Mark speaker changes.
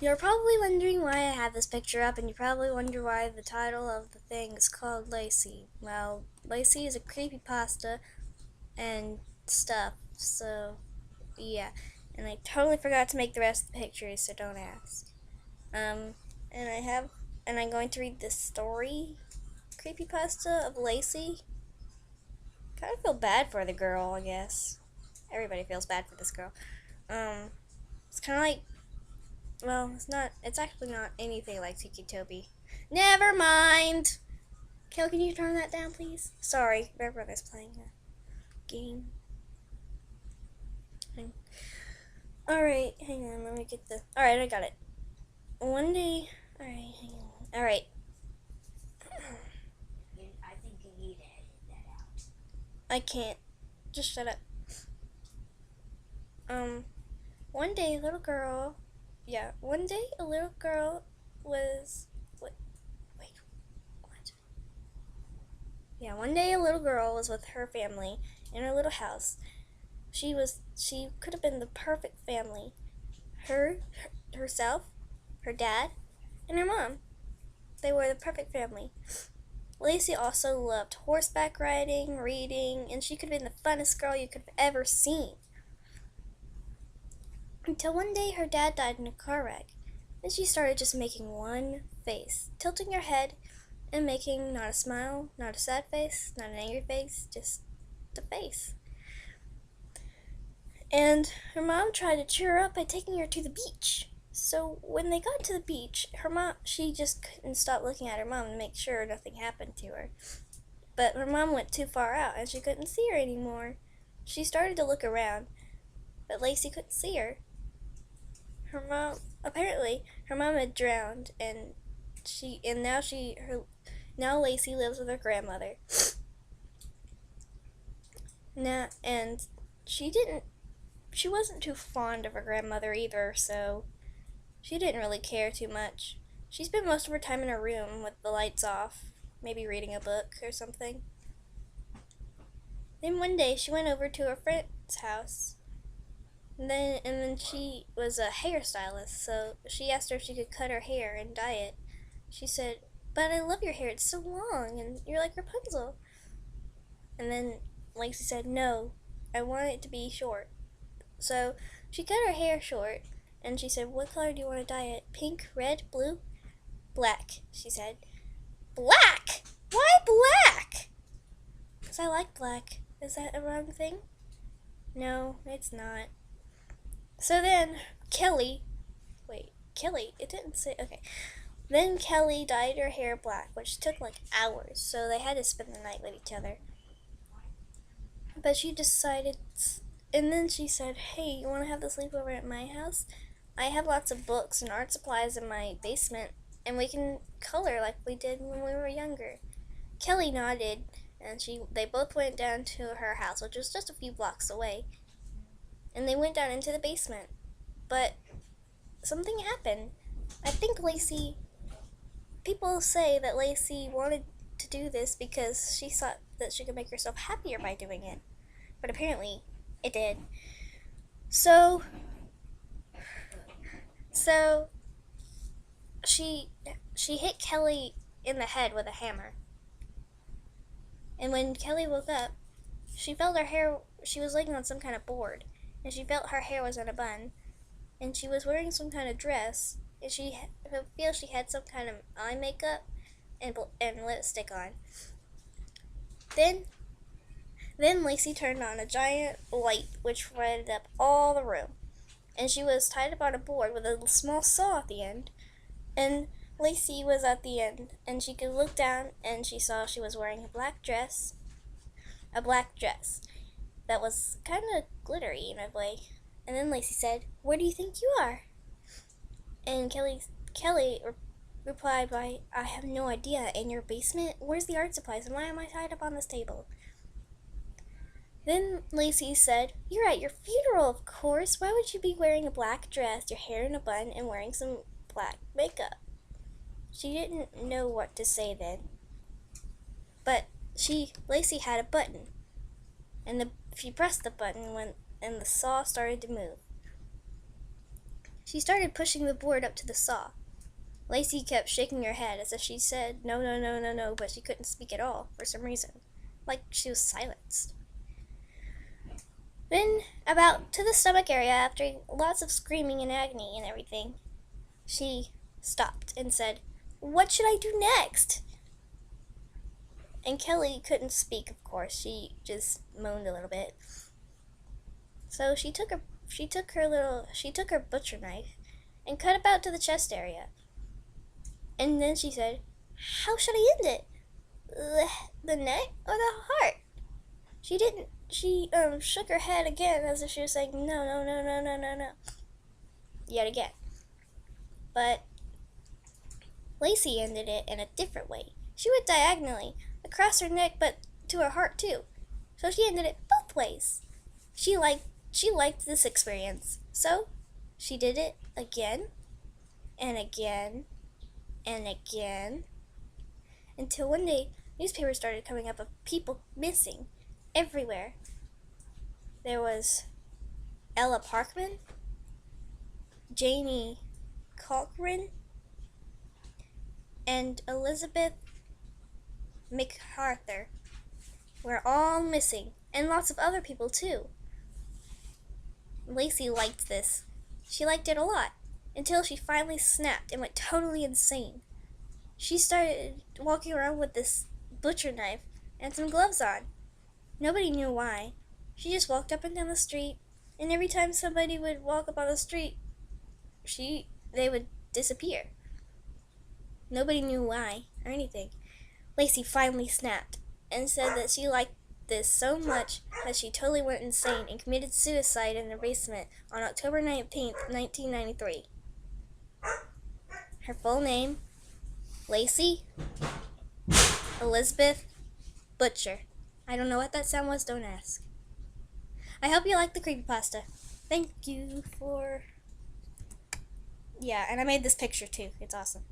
Speaker 1: You're probably wondering why I have this picture up, and you probably wonder why the title of the thing is called Lacey. Well, Lacey is a creepypasta and stuff, so yeah. And I totally forgot to make the rest of the pictures, so don't ask. Um, and I have, and I'm going to read this story, creepypasta of Lacey. Kind of feel bad for the girl, I guess. Everybody feels bad for this girl. Um, it's kind of like, well, it's not. It's actually not anything like Tiki Toby. Never mind. Kel, can you turn that down, please? Sorry, my brother's playing a game. Alright, hang on, let me get the. Alright, I got it. One day. Alright, hang on. Alright.
Speaker 2: I think you need to edit that out.
Speaker 1: I can't. Just shut up. One day, a little girl. Yeah, one day, a little girl was. Wait, what? Yeah, one day, a little girl was with her family in her little house. She could have been the perfect family. Herself, her dad, and her mom. They were the perfect family. Lacey also loved horseback riding, reading, and she could have been the funnest girl you could have ever seen. Until one day her dad died in a car wreck. Then she started just making one face, tilting her head and making not a smile, not a sad face, not an angry face, just the face. And her mom tried to cheer her up by taking her to the beach. So when they got to the beach, she just couldn't stop looking at her mom to make sure nothing happened to her. But her mom went too far out and she couldn't see her anymore. She started to look around, but Lacey couldn't see her. Apparently her mom had drowned, and now Lacey lives with her grandmother. And she wasn't too fond of her grandmother either, so she didn't really care too much. She spent most of her time in her room with the lights off, maybe reading a book or something. Then one day she went over to her friend's house. And then she was a hairstylist, so she asked her if she could cut her hair and dye it. She said, "But I love your hair, it's so long, and you're like Rapunzel." And then Lacey said, "No, I want it to be short." So she cut her hair short, and she said, "What color do you want to dye it? Pink, red, blue?" "Black," she said. "Black? Why black?" "Because I like black." Is that a wrong thing? No, it's not. So then Kelly, it didn't say, okay. Then Kelly dyed her hair black, which took like hours, so they had to spend the night with each other. But she decided, and then she said, "Hey, you want to have the sleepover at my house? I have lots of books and art supplies in my basement, and we can color like we did when we were younger." Kelly nodded, and they both went down to her house, which was just a few blocks away. And they went down into the basement. But something happened. I think people say that Lacey wanted to do this because she thought that she could make herself happier by doing it. But apparently, it did. So she hit Kelly in the head with a hammer. And when Kelly woke up, she felt her hair, she was laying on some kind of board, and she felt her hair was in a bun, and she was wearing some kind of dress, and she feels she had some kind of eye makeup and lipstick on. Then Lacey turned on a giant light which lighted up all the room, and she was tied up on a board with a small saw at the end, and Lacey was at the end, and she could look down, and she saw she was wearing a black dress that was kind of glittery in a way. And then Lacey said, "Where do you think you are?" And Kelly replied by, "I have no idea. In your basement? Where's the art supplies, and why am I tied up on this table?" Then Lacey said, "You're at your funeral, of course. Why would you be wearing a black dress, your hair in a bun, and wearing some black makeup?" She didn't know what to say then. But Lacey had a button, and she pressed the button and the saw started to move. She started pushing the board up to the saw. Lacey kept shaking her head as if she said no, no, no, no, no, but she couldn't speak at all for some reason. Like she was silenced. Then, about to the stomach area, after lots of screaming and agony and everything, she stopped and said, "What should I do next?" And Kelly couldn't speak, of course. She just moaned a little bit. So she took her butcher knife and cut about to the chest area. And then she said, "How should I end it? The neck or the heart?" She shook her head again as if she was saying, "No, no, no, no, no, no, no." Yet again. But Lacey ended it in a different way. She went diagonally across her neck, but to her heart too. So she ended it both ways. She liked this experience. So she did it again and again and again until one day newspapers started coming up of people missing everywhere. There was Ella Parkman, Janie Cochran, and Elizabeth MacArthur were all missing, and lots of other people too. Lacey liked this. She liked it a lot, until she finally snapped and went totally insane. She started walking around with this butcher knife and some gloves on. Nobody knew why. She just walked up and down the street, and every time somebody would walk up on the street, they would disappear. Nobody knew why or anything. Lacey finally snapped and said that she liked this so much that she totally went insane and committed suicide in her basement on October 19th, 1993. Her full name, Lacey Elizabeth Butcher. I don't know what that sound was, don't ask. I hope you like the creepypasta. Thank you for... Yeah, and I made this picture too. It's awesome.